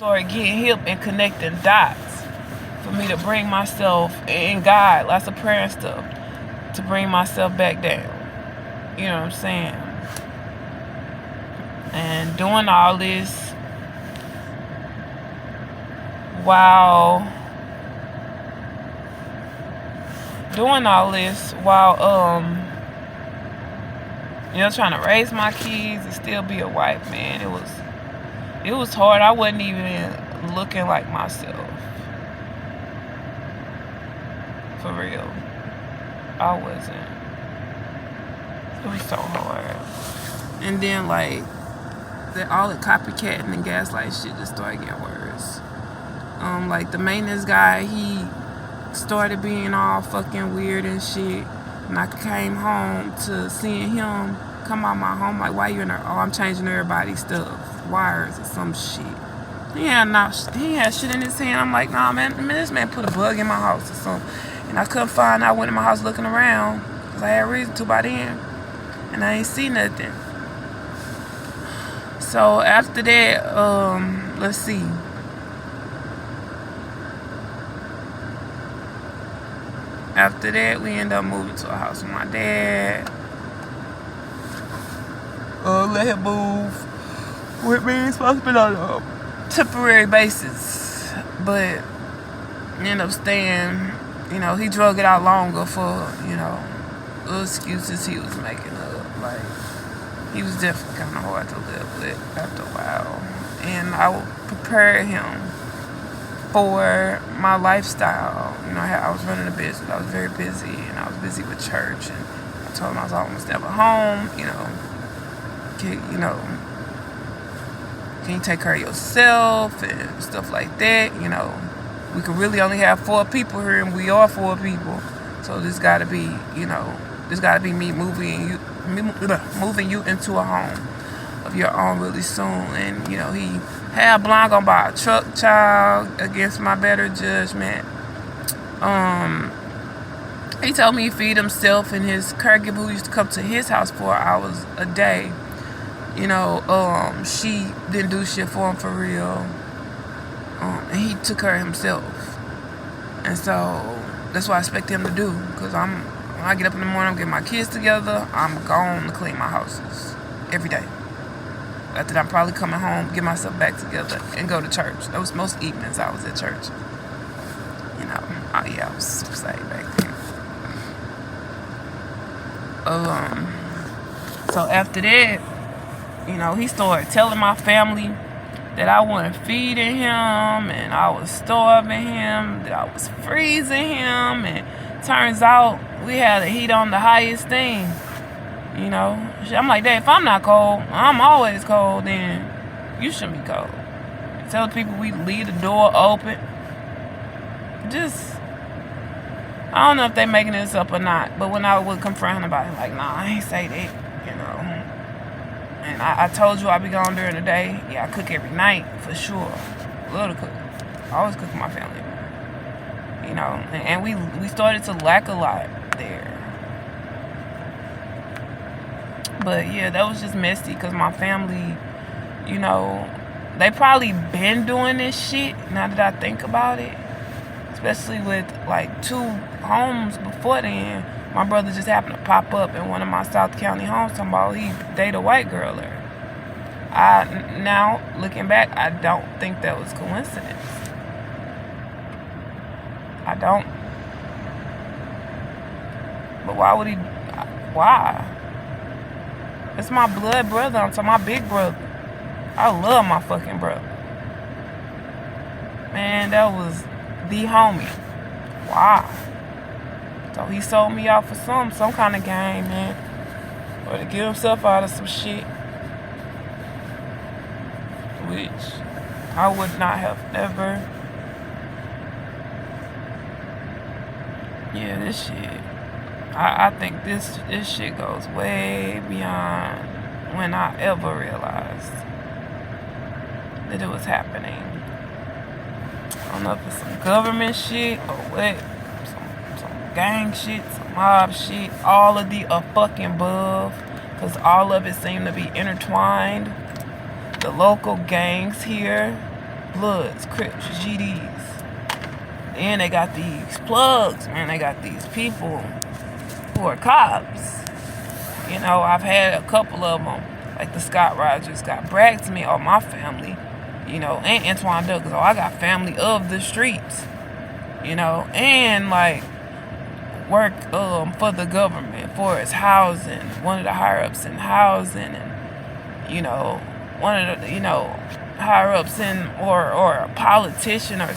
Started getting hip and connecting dots for me to bring myself in God, lots of prayer and stuff, to bring myself back down. You know what I'm saying? And doing all this while trying to raise my kids and still be a wife, man. It was hard. I wasn't even looking like myself. For real. I wasn't. It was so hard. And then all the copycatting and gaslight shit just started getting worse. Like the maintenance guy, he started being all fucking weird and shit. And I came home to seeing him come out my home like, why you in there? Oh, I'm changing everybody's stuff, wires or some shit. He had shit in his hand. I'm like, nah, man, this man put a bug in my house or something. And I couldn't find. I went in my house looking around because I had reason to by then, and I ain't see nothing. So after that, let's see. After that, we ended up moving to a house with my dad. Let him move with me. He's supposed to be on a temporary basis, but ended up staying. You know, he drug it out longer for, excuses he was making up. Like, he was definitely kind of hard to live with after a while. And I would prepare him for my lifestyle. I was running a business. I was very busy, and I was busy with church. And I told him I was almost never home. Can you take care of yourself and stuff like that? We could really only have 4 people here, and we are 4 people. So this got to be, me moving you into a home of your own really soon. And he had blind gonna buy a truck, child, against my better judgment. He told me he feed himself and his caregiver who used to come to his house 4 hours a day. She didn't do shit for him for real. And he took care of himself. And so that's what I expect him to do. Because when I get up in the morning, I'm getting my kids together, I'm going to clean my houses every day. After that, I'm probably coming home, get myself back together, and go to church. That was most evenings I was at church. I was super saved back then. So after that, he started telling my family that I wasn't feeding him, and I was starving him, that I was freezing him, and turns out we had the heat on the highest thing. I'm like, Dad, if I'm not cold, I'm always cold, then you shouldn't be cold. Tell people we leave the door open. I don't know if they making this up or not, but when I would confront him about it, like, nah, I ain't say that, And I told you I be gone during the day. Yeah, I cook every night, for sure. Love to cook. I always cook for my family. And we started to lack a lot there. But yeah, that was just messy because my family, they probably been doing this shit now that I think about it. Especially with 2 homes before then. My brother just happened to pop up in one of my South County homes talking about he dated a white girl there. Now, looking back, I don't think that was coincidence. I don't. But why would he? Why? It's my blood brother. I'm talking my big brother. I love my fucking brother. Man, that was the homie. Why? So he sold me out for some kind of game, man. Or to get himself out of some shit. Which I would not have ever. Yeah, this shit. I think this shit goes way beyond when I ever realized that it was happening. I don't know if it's some government shit or what. Some gang shit, some mob shit. All of the fucking above. Because all of it seemed to be intertwined. The local gangs here Bloods, Crips, GDs. And they got these plugs, man. They got these people who are cops. You know, I've had a couple of them, like the Scott Rodgers, got bragged to me or my family, you know, and Antoine Douglas. Oh, I got family of the streets, you know, and like work for the government for its housing, one of the higher ups in housing, and you know, one of the, you know, higher ups in or a politician or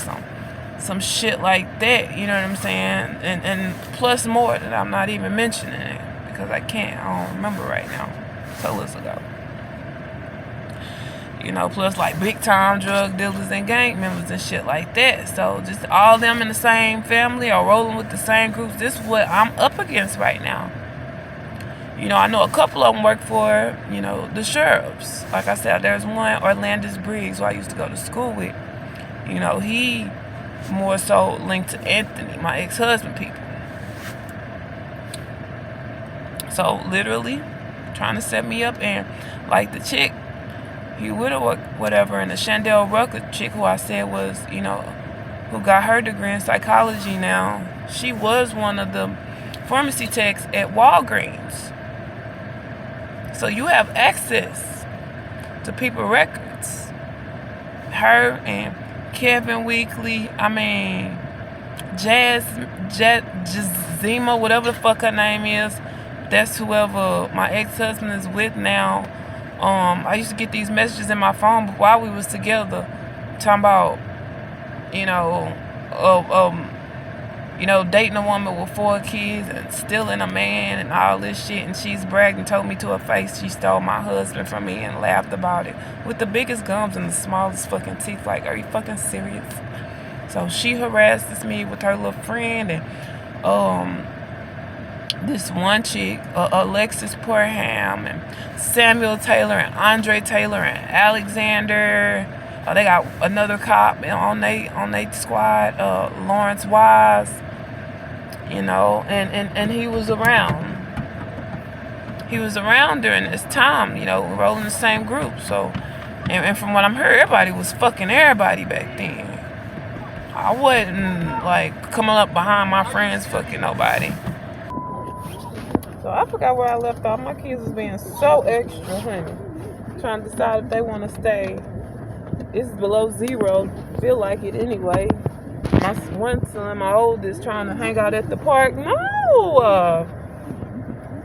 some shit like that, you know what I'm saying? And plus more that I'm not even mentioning it because I don't remember right now. So let's go. You know, plus like big time drug dealers and gang members and shit like that. So just all them in the same family or rolling with the same groups. This is what I'm up against right now. You know, I know a couple of them work for, you know, the sheriffs. Like I said, there's one, Orlandis Briggs, who I used to go to school with. You know, he more so linked to Anthony, my ex-husband people. So literally trying to set me up, and like the chick he would have whatever, and the Shantelle Rucker chick who I said was, you know, who got her degree in psychology now, she was one of the pharmacy techs at Walgreens. So you have access to people records. Her and Kevin Weekly, Jazyma, whatever the fuck her name is, that's whoever my ex-husband is with now. I used to get these messages in my phone while we was together, talking about, you know, dating a woman with 4 kids and stealing a man and all this shit. And she's bragged and told me to her face she stole my husband from me and laughed about it with the biggest gums and the smallest fucking teeth. Like, are you fucking serious? So she harasses me with her little friend, and this one chick, Alexis Porham, and Samuel Taylor, and Andre Taylor, and Alexander. They got another cop on they squad, Lawrence Wise. You know, and he was around. He was around during this time, you know, rolling the same group. So, and from what I'm hearing, everybody was fucking everybody back then. I wasn't like coming up behind my friends fucking nobody. So I forgot where I left off. My kids was being so extra, honey. Trying to decide if they want to stay. It's below zero. Feel like it anyway. My one son, my oldest, trying to hang out at the park. No,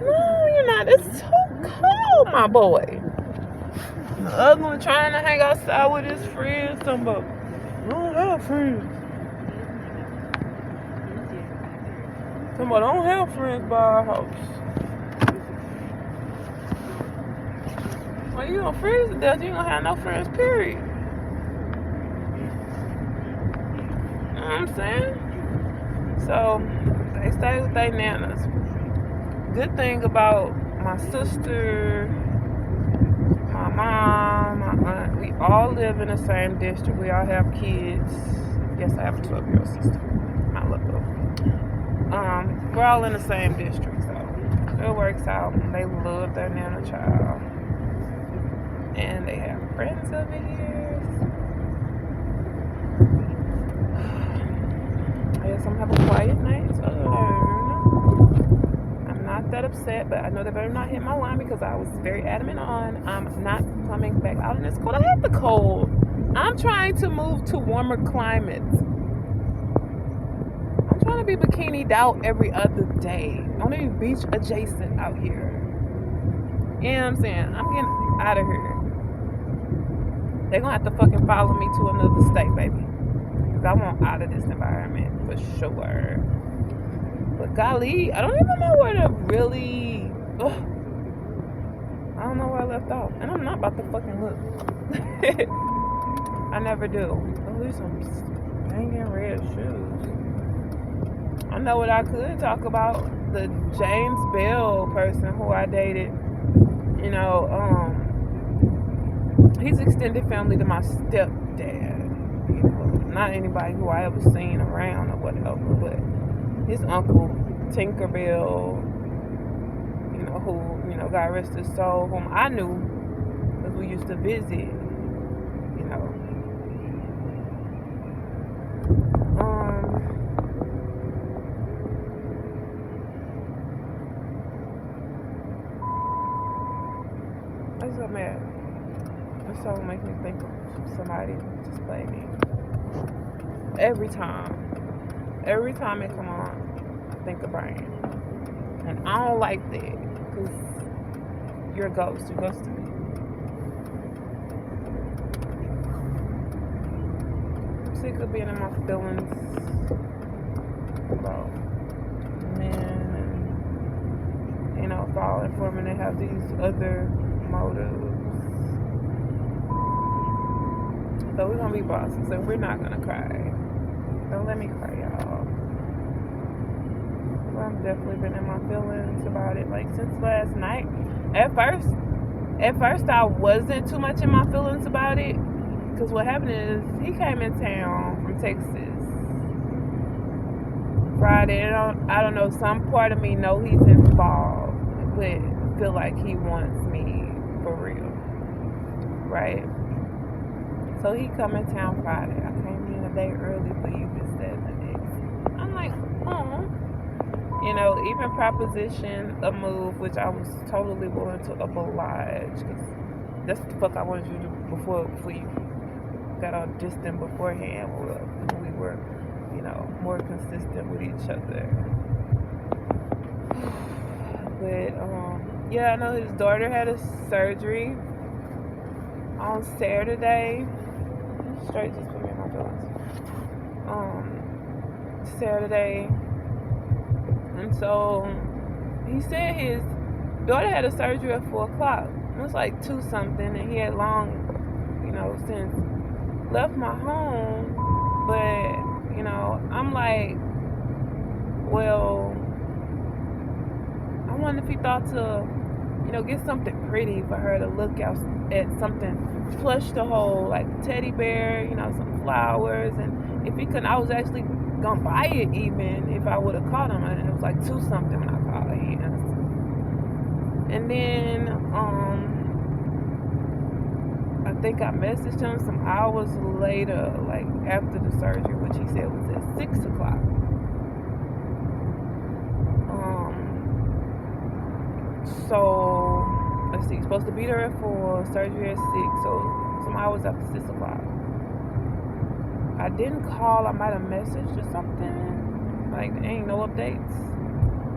you're not. It's too cold, my boy. The other one trying to hang outside with his friends. Talking about, I don't have friends. Talking about, I don't have friends by our house. Well, you gonna freeze to death. You ain't gonna have no friends, period. You know what I'm saying? So, they stay with their nanas. Good thing about my sister, my mom, my aunt, we all live in the same district. We all have kids. Yes, I have a 12-year-old sister. I love her. We're all in the same district, so it works out. They love their nana child. And they have friends over here. I guess I'm having a quiet night. I'm not that upset, but I know they better not hit my line because I was very adamant on I'm not coming back out in this cold. I hate the cold. I'm trying to move to warmer climates. I'm trying to be bikini'd out every other day. I want to be beach adjacent out here. You know what I'm saying? I'm getting out of here. They're going to have to fucking follow me to another state, baby. Because I want out of this environment for sure. But golly, I don't even know where to really... I don't know where I left off. And I'm not about to fucking look. I never do. Oh, these some banging red shoes. I know what I could talk about. The James Bell person who I dated. You know, he's extended family to my stepdad. You know, not anybody who I ever seen around or whatever, but his uncle Tinkerbell, you know, who, you know, God rest his soul, whom I knew because we used to visit, you know, mad. This song makes me think of somebody just played me. Every time it come on, I think of Brian. And I don't like that, because you're a ghost. You're ghosting me. I'm sick of being in my feelings about men and, falling for them and they have these other motives. So we're gonna be bosses, so we're not gonna cry. Don't let me cry, y'all. I've definitely been in my feelings about it, like, since last night. At first I wasn't too much in my feelings about it, because what happened is he came in town from Texas Friday. I don't know, some part of me know he's involved, but feel like he wants me for real, right? So he come in town Friday. I came in a day early for you, this, that, and the next. I'm like, even proposition a move, which I was totally willing to oblige, because that's what the fuck I wanted you to do before you got all distant beforehand, or we were, more consistent with each other. But, I know his daughter had a surgery on Saturday. Straight just put me in my feelings. Saturday. And so he said his daughter had a surgery at 4 o'clock. It was like 2 something, and he had long, since left my home. But, I'm like, well, I wonder if he thought to, get something pretty for her to look at something plush to hold, like a teddy bear, some flowers. And if he couldn't, I was actually gonna buy it even if I would have called him. And it was like 2 something when I called him. And then I think I messaged him some hours later, like after the surgery, which he said was at 6 o'clock. So let's see, he's supposed to be there at 4, surgery at 6, so some hours after 6 o'clock. I didn't call, I might have messaged or something. Like, there ain't no updates.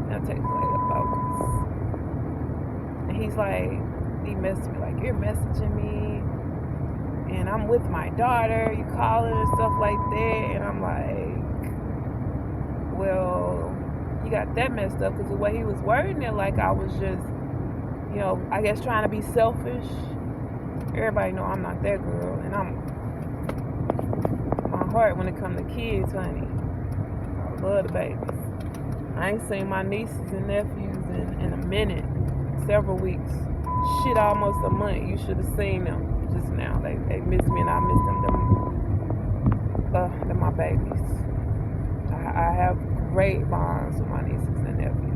And I text later, focus. And he's like, he messaged me like, you're messaging me, and I'm with my daughter, you calling and stuff like that. And I'm like, well, he got that messed up, because the way he was wording it, like I was just, I guess trying to be selfish. Everybody know I'm not that girl, and my heart when it comes to kids, honey. I love the babies. I ain't seen my nieces and nephews in a minute, several weeks. Shit, almost a month. You should have seen them just now. They miss me and I miss them. They're my babies. I have great bonds with my nieces and nephews.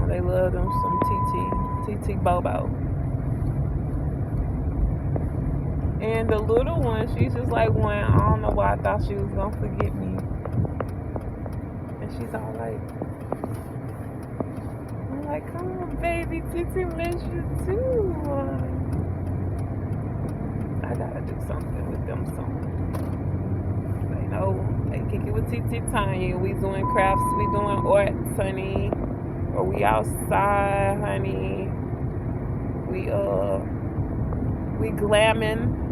They love them some TT Bobo. And the little one, she's just like one. I don't know why I thought she was gonna forget me. And she's all like, I'm like, come on, baby, TT miss you too. I gotta do something with them soon. They kick it with TT Tanya. We doing crafts, we doing arts, honey. Or we outside, honey. We glamming.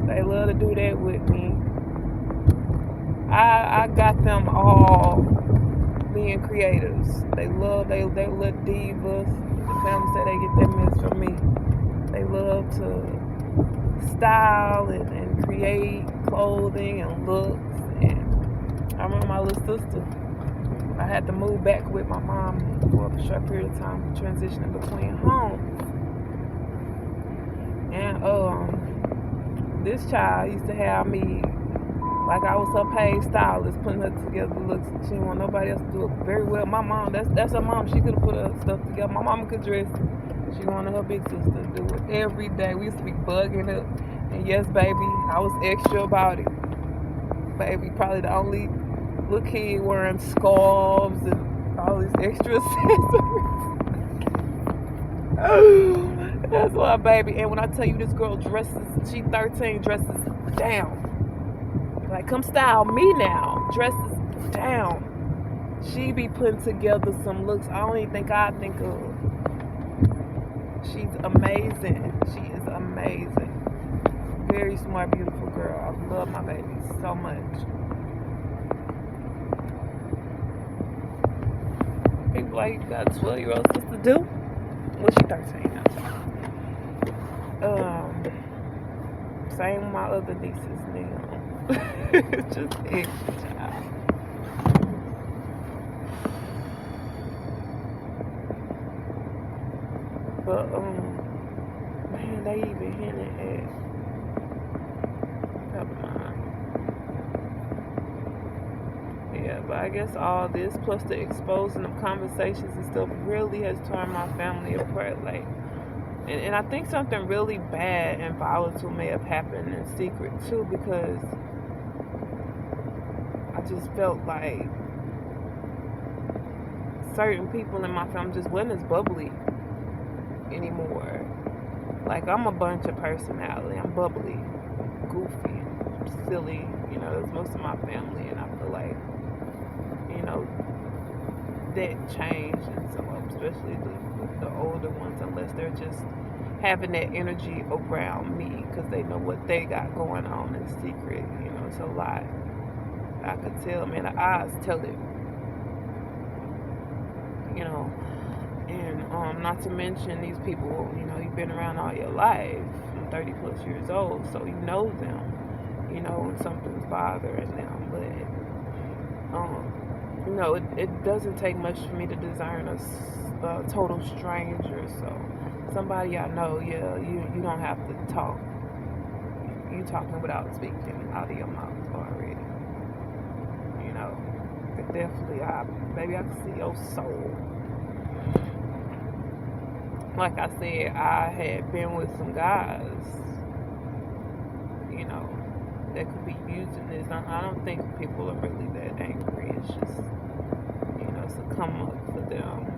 They love to do that with me. I got them all being creators. They little divas. The family say they get that mess from me. They love to style and create clothing and looks. And I remember my little sister, I had to move back with my mom for a short period of time, transitioning between homes. And this child used to have me like I was her paid stylist, putting her together looks. She didn't want nobody else to do it very well. My mom, that's her mom. She could have put her stuff together. My mama could dress. She wanted her big sister to do it every day. We used to be bugging up. And yes, baby, I was extra about it. Baby, probably the only little kid wearing scarves and all these extra accessories. That's why, baby. And when I tell you this girl dresses, she 13, dresses down. Like, come style me now. Dresses down. She be putting together some looks I don't even think I think of. She's amazing. She is amazing. Very smart, beautiful girl. I love my baby so much. People like, you got a 12-year-old sister do? Well, she 13 now. Same with my other nieces now. Just extra child. But man, they even hinted at. Never mind. Yeah, but I guess all this plus the exposing of conversations and stuff really has torn my family apart. Like, and I think something really bad and volatile may have happened in secret too, because I just felt like certain people in my family just wasn't as bubbly anymore. Like, I'm a bunch of personality. I'm bubbly, goofy, silly. You know, that's most of my family, and I feel like, you know, that changed in some of them, especially the older ones, unless they're just having that energy around me because they know what they got going on in secret. You know, it's a lot. I could tell, man, the eyes tell it. You know, and not to mention these people, you know, you've been around all your life, 30 plus years old, so you know them, you know, when something's bothering them. But you know, it doesn't take much for me to discern a total stranger. So somebody I know, yeah, you don't have to talk. You talking without speaking out of your mouth already. You know, definitely, maybe I can see your soul. Like I said, I had been with some guys, you know, that could be using this. I don't think people are really that angry. It's just, you know, it's a come up for them.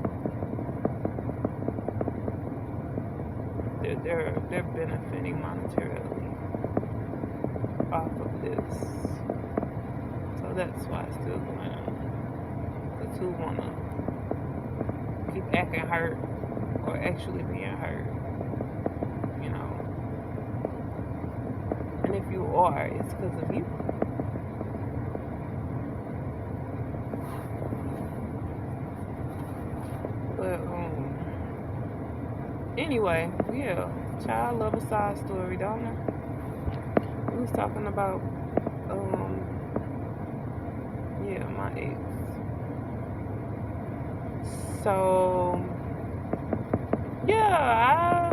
They're benefiting monetarily off of this. So that's why it's still going on. Because who wanna keep acting hurt or actually being hurt, you know? And if you are, it's because of you. But anyway, yeah, child love a side story, don't I? We was talking about yeah, my ex. So yeah, I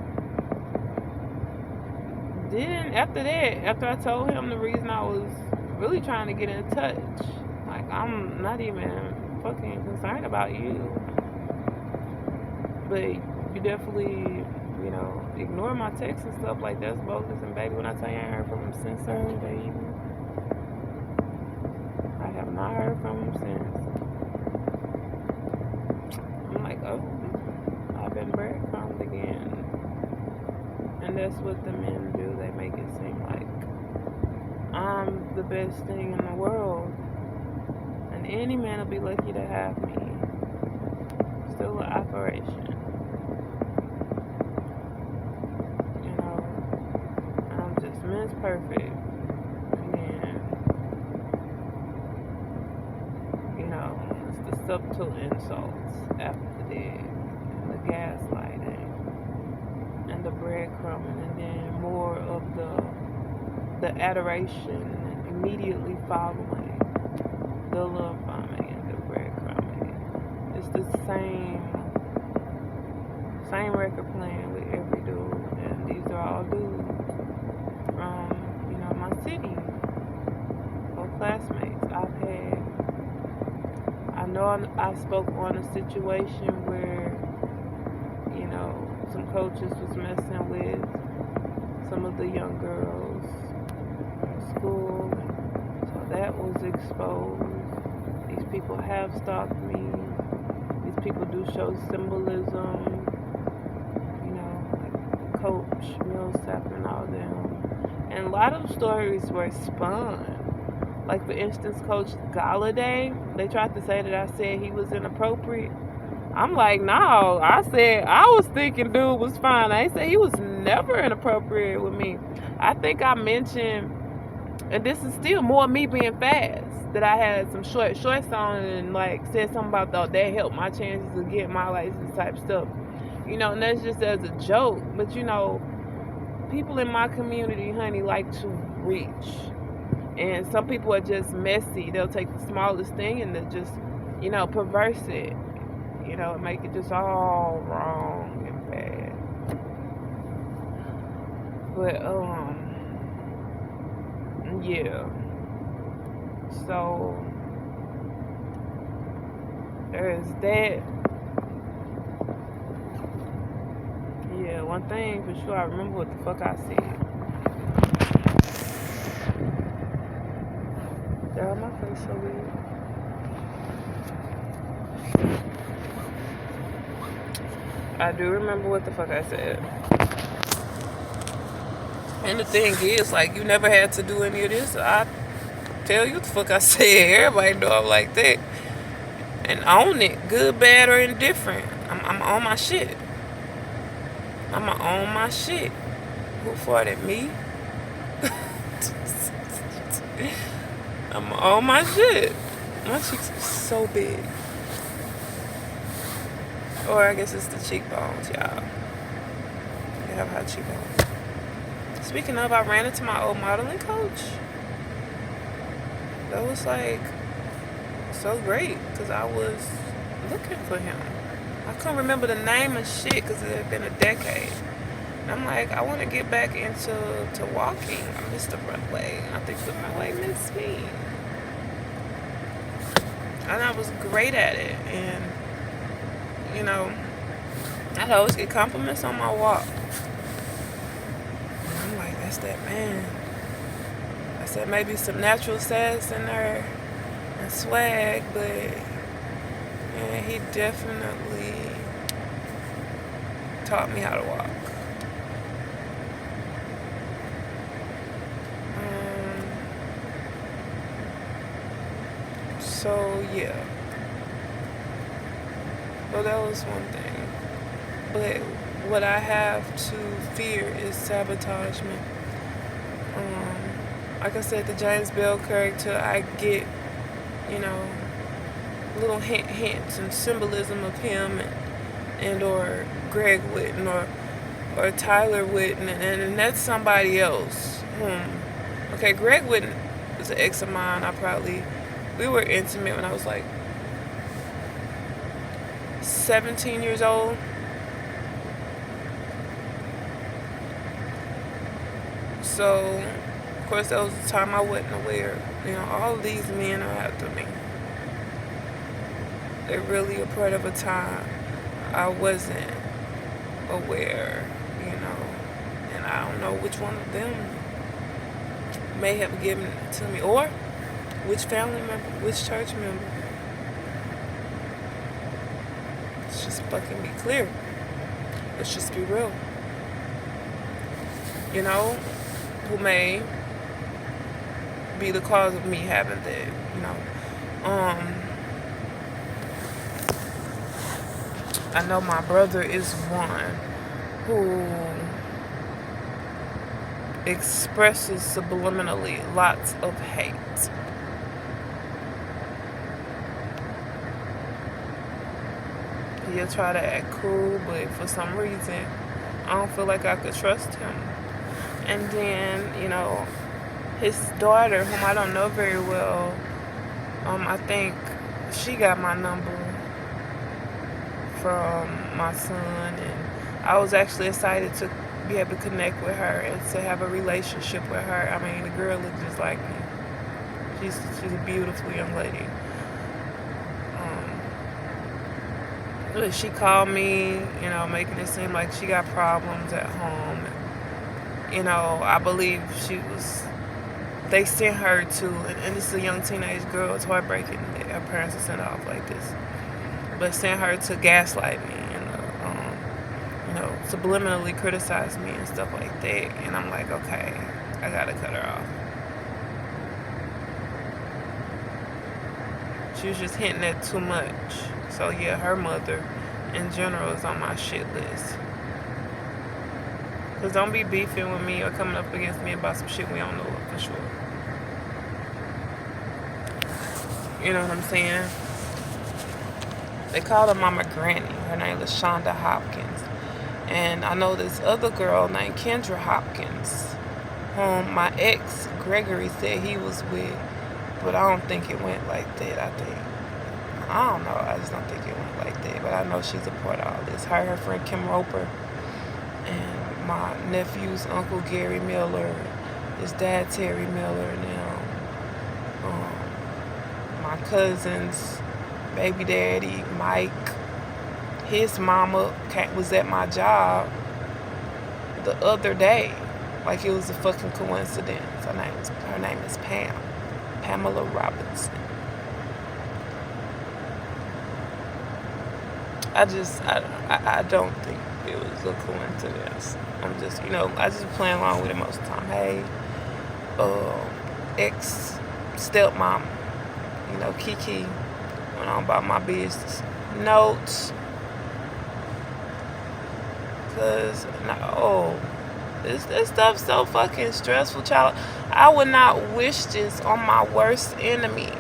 didn't, after I told him the reason I was really trying to get in touch, like, I'm not even fucking concerned about you, but you definitely, you know, ignore my texts and stuff like that's bogus. And baby, when I tell you I ain't heard from him since, baby, I have not heard from him since. I'm like, oh, I've been breadcrumbed again. And that's what the men do. They make it seem like I'm the best thing in the world, and any man will be lucky to have me. Still an operation. You know, I'm just Miss Perfect. And then, you know, it's the subtle insults after that, and the gaslighting, and the breadcrumbing, and then more of the adoration immediately following the love bombing and the breadcrumbing. It's the same record playing with every dude, and these are all dudes from, you know, my city or classmates. I know I spoke on a situation where, you know, some coaches was messing with some of the young girls in school, and so that was exposed. These people have stalked me. These people do show symbolism, you Coach Millsap and all them. And a lot of stories were spun. Like, for instance, Coach Galladay, they tried to say that I said he was inappropriate. I'm like, no, I was thinking dude was fine. I said he was never inappropriate with me. I think I mentioned, and this is still more me being fast, that I had some shorts on and like said something about that helped my chances of getting my license type stuff. You know, and that's just as a joke. But you know, people in my community, honey, like to reach. And some people are just messy. They'll take the smallest thing and they'll just, you know, perverse it. You know, make it just all wrong and bad. But, yeah. So, there's that. Yeah, one thing for sure, I remember what the fuck I said. Damn, my face so weird. I do remember what the fuck I said. And the thing is, like, you never had to do any of this. I tell you what the fuck I said. Everybody know I'm like that. And own it. Good, bad, or indifferent. I'm on my shit. I'm on my shit. Who farted? Me? I'm on my shit. My cheeks are so big. Or I guess it's the cheekbones, y'all. They have high cheekbones. Speaking of, I ran into my old modeling coach. That was like so great because I was looking for him. I couldn't remember the name of shit because it had been a decade. And I'm like, I want to get back into walking. I missed the runway. I think the runway missed me. And I was great at it. And you know, I'd always get compliments on my walk. And I'm like, that's that man. I said maybe some natural sass in there and swag, but yeah, he definitely taught me how to walk. So yeah. Well, that was one thing. But what I have to fear is sabotagement. Like I said, the James Bell character, I get, you know, little hints and symbolism of him and or Greg Whitten or Tyler Whitten, and that's somebody else. Okay, Greg Whitten was an ex of mine. We were intimate when I was like 17 years old. So, of course, that was the time I wasn't aware. You know, all of these men are after me. They're really a part of a time I wasn't aware, you know. And I don't know which one of them may have given it to me. Or which family member, which church member. Let's just fucking be clear. Let's just be real. You know, who may be the cause of me having that, you know. I know my brother is one who expresses subliminally lots of hate. He'll try to act cool, but for some reason, I don't feel like I could trust him. And then, you know, his daughter, whom I don't know very well, I think she got my number from my son, and I was actually excited to be able to connect with her and to have a relationship with her. I mean, the girl looks just like me. She's a beautiful young lady. She called me, you know, making it seem like she got problems at home. And, you know, I believe they sent her to, and this is a young teenage girl. It's heartbreaking that her parents are sent off like this. But sent her to gaslight me, subliminally criticize me and stuff like that. And I'm like, okay, I gotta cut her off. She was just hinting at too much. So yeah, her mother in general is on my shit list. Cause don't be beefing with me or coming up against me about some shit we don't know for sure. You know what I'm saying? They call her Mama Granny. Her name is Shonda Hopkins. And I know this other girl named Kendra Hopkins, whom my ex, Gregory, said he was with. But I don't think it went like that, I don't know. I just don't think it went like that. But I know she's a part of all this. Her friend Kim Roper, and my nephew's uncle Gary Miller, his dad Terry Miller, and my cousin's baby daddy Mike, his mama was at my job the other day, like it was a fucking coincidence. Her name is Pamela Robinson. I don't think it was a coincidence. I'm just, I just play along with it most of the time. Hey, ex stepmom, Kiki, went on about my business. Notes. Cause this stuff's so fucking stressful, child. I would not wish this on my worst enemy.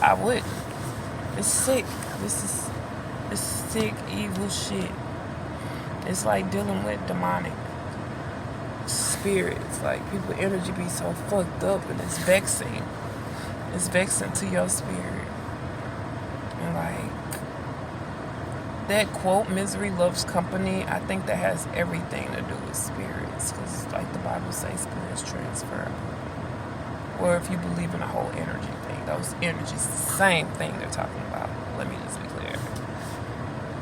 I wouldn't. It's sick. It's sick, evil shit. It's like dealing with demonic spirits. Like, people's energy be so fucked up, and it's vexing. It's vexing to your spirit. And like that quote, misery loves company, I think that has everything to do with spirits. Because like the Bible says, spirits transfer. Or if you believe in the whole energy thing, those energies, the same thing they're talking about. Let me just be clear.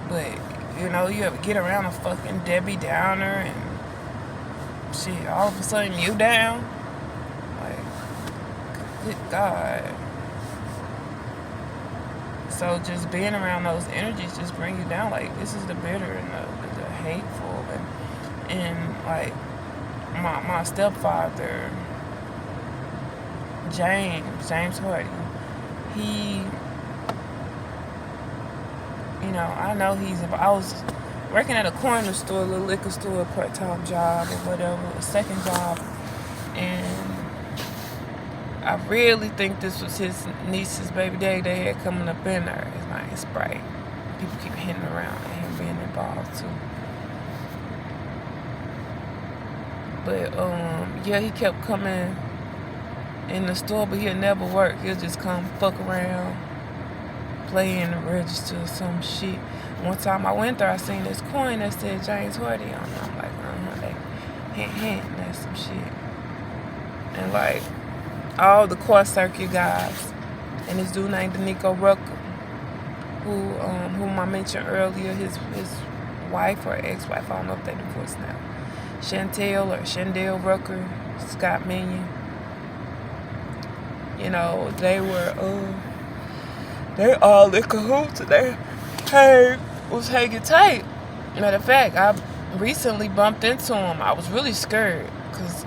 But, you ever get around a fucking Debbie Downer and shit, all of a sudden you down? Like, good God. So just being around those energies just bring you down. Like, this is the bitter and the hateful. And like, my stepfather, James Hardy, he, I know I was working at a corner store, a little liquor store, part-time job or whatever, a second job, and I really think this was his niece's baby daddy they had coming up in there. His name is Bright. People keep hitting around and him being involved too. But, yeah, he kept coming in the store, but he'll never work. He'll just come fuck around, play in the register or some shit. One time I went there, I seen this coin that said James Hardy on it. I'm like, they hint, that's some shit. And like, all the car circuit guys, and this dude named Denicco Rucker, whom I mentioned earlier, his wife or ex-wife, I don't know if they divorced now, Shantelle Rucker, Scott Minion. They all in cahoots, and they was hanging tight. Matter of fact, I recently bumped into him. I was really scared, because,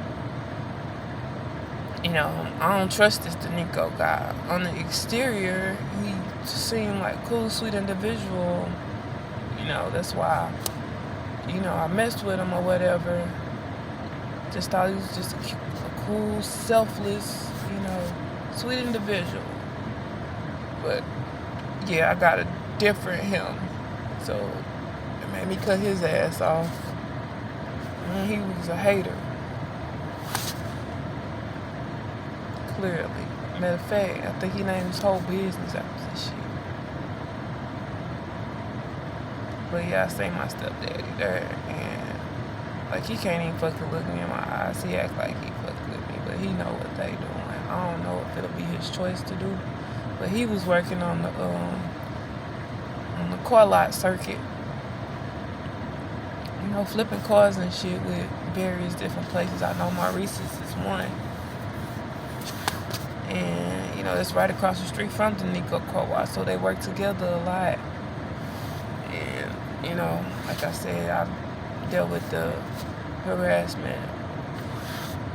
I don't trust this Denicco guy. On the exterior, he seemed like a cool, sweet individual. That's why, I messed with him or whatever. Just thought he was just a cool, selfless, sweet individual. But yeah, I got a different him, so it made me cut his ass off. And he was a hater, clearly. Matter of fact, I think he named his whole business after this shit. But yeah, I seen my stepdaddy there, and like, he can't even fucking look me in my eyes. He act like he fucked with me, but he know what they doing. I don't know if it'll be his choice to do, but he was working on the car lot circuit, flipping cars and shit with various different places. I know Maurice's is one, And, you know, it's right across the street from Denicco Co-op, so they work together a lot. And, you know, like I said, I dealt with the harassment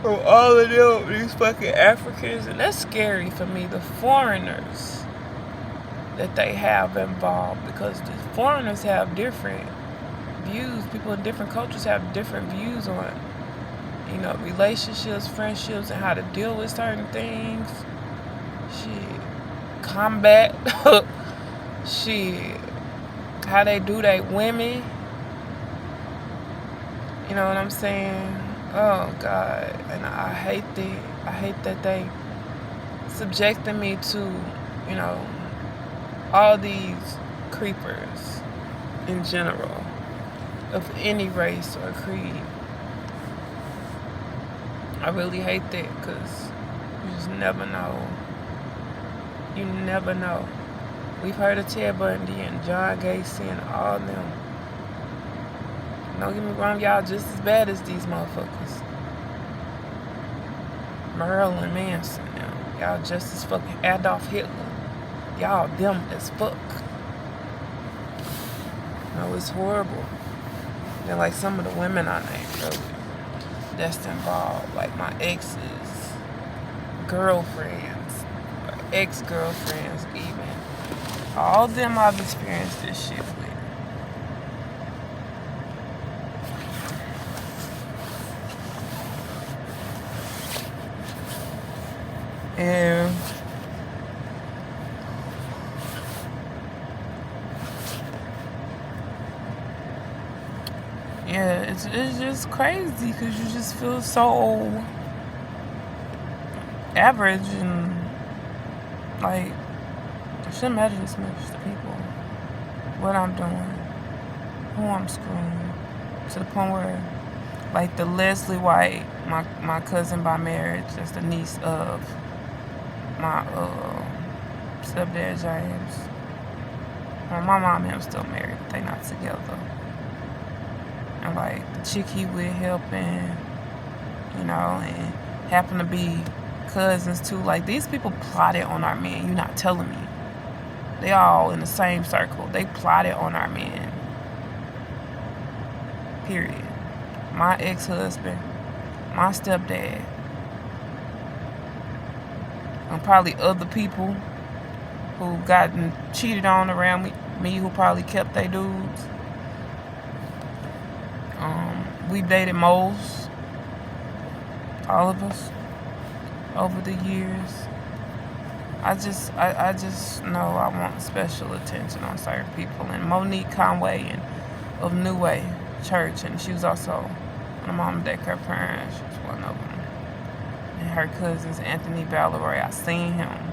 from all of them, these fucking Africans, and that's scary for me, the foreigners that they have involved, because the foreigners have different views. People in different cultures have different views on, you know, relationships, friendships, and how to deal with certain things. Shit. Combat. Shit. How they do their women. You know what I'm saying? Oh, God. And I hate that they subjecting me to, you know, all these creepers in general, of any race or creed. I really hate that, because you just never know. You never know. We've heard of Ted Bundy and John Gacy and all of them. Don't get me wrong, y'all just as bad as these motherfuckers. Marilyn Manson, y'all just as fucking Adolf Hitler. Y'all them as fuck. No, it's horrible. And like some of the women I named earlier that's involved, like my ex's girlfriends, or ex-girlfriends even. All of them I've experienced this shit with. And yeah, it's just crazy, because you just feel so average, and like it shouldn't matter this much to people what I'm doing, who I'm screwing, to the point where, like, the Leslie White, my cousin by marriage, that's the niece of my stepdad James. Well, my mom and him still married, but they not together. And like the chick he with helping, you know, and happen to be cousins too. Like, these people plotted on our men. You're not telling me. They all in the same circle. They plotted on our men. Period. My ex-husband, my stepdad, and probably other people who gotten cheated on around me who probably kept their dudes. We dated moles, all of us, over the years. I just know I want special attention on certain people. And Monique Conway and of New Way Church, and she was also one of mom and daycare parents. She was one of them. And her cousins, Anthony Valeroy, I seen him